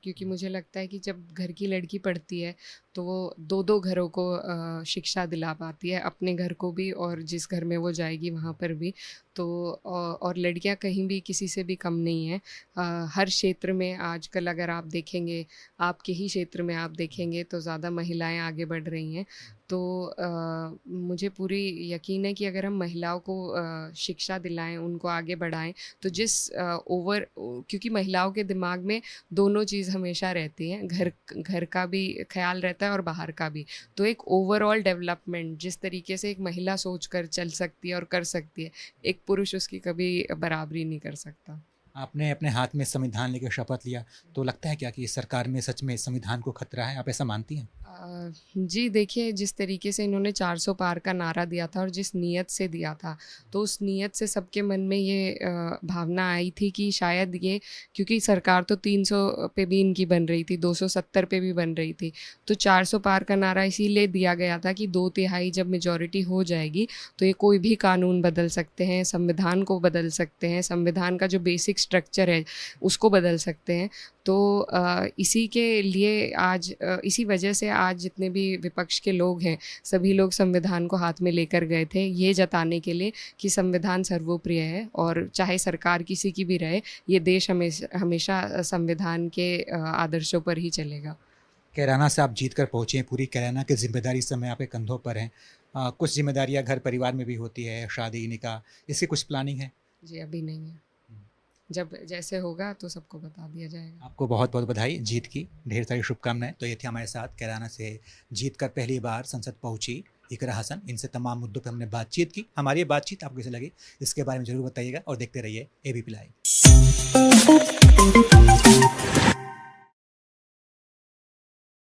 क्योंकि मुझे लगता है कि जब घर की लड़की पढ़ती है तो वो दो दो घरों को शिक्षा दिला पाती है, अपने घर को भी और जिस घर में वो जाएगी वहाँ पर भी। तो और लड़कियाँ कहीं भी किसी से भी कम नहीं हैं। हर क्षेत्र में आजकल अगर आप देखेंगे, आपके ही क्षेत्र में आप देखेंगे तो ज़्यादा महिलाएं आगे बढ़ रही हैं। तो मुझे पूरी यकीन है कि अगर हम महिलाओं को शिक्षा दिलाएं, उनको आगे बढ़ाएं, तो क्योंकि महिलाओं के दिमाग में दोनों चीज़ हमेशा रहती हैं, घर घर का भी ख्याल रहता है और बाहर का भी। तो एक ओवरऑल डेवलपमेंट जिस तरीके से एक महिला सोच कर चल सकती है और कर सकती है, एक पुरुष उसकी कभी बराबरी नहीं कर सकता। आपने अपने हाथ में संविधान लेकर शपथ लिया, तो लगता है क्या कि इस सरकार में सच में संविधान को खतरा है? आप ऐसा मानती हैं? जी देखिए, जिस तरीके से इन्होंने 400 पार का नारा दिया था और जिस नीयत से दिया था, तो उस नीयत से सबके मन में ये भावना आई थी कि शायद ये, क्योंकि सरकार तो 300 पे भी इनकी बन रही थी, 270 पे भी बन रही थी, तो 400 पार का नारा इसीलिए दिया गया था कि 2/3 जब मेजॉरिटी हो जाएगी तो ये कोई भी कानून बदल सकते हैं, संविधान को बदल सकते हैं, संविधान का जो बेसिक स्ट्रक्चर है उसको बदल सकते हैं। तो इसी के लिए आज इसी वजह से आज जितने भी विपक्ष के लोग हैं, सभी लोग संविधान को हाथ में लेकर गए थे, ये जताने के लिए कि संविधान सर्वोप्रिय है और चाहे सरकार किसी की भी रहे, ये देश हमेशा हमेशा संविधान के आदर्शों पर ही चलेगा। कैराना से आप जीत कर पहुँचे हैं, पूरी कैराना की ज़िम्मेदारी इस समय आपके कंधों पर है। कुछ ज़िम्मेदारियाँ घर परिवार में भी होती है, शादी, निकाह, इसकी कुछ प्लानिंग है? जी, अभी नहीं है। जब जैसे होगा तो सबको बता दिया जाएगा। आपको बहुत-बहुत बधाई जीत की, ढेर सारी शुभकामनाएँ। तो ये थे हमारे साथ कैराना से जीत कर पहली बार संसद पहुँची इकरा हसन। इनसे तमाम मुद्दों पे हमने बातचीत की। हमारी ये बातचीत आपको कैसी लगी, इसके बारे में ज़रूर बताइएगा और देखते रहिए एबीपी लाइव।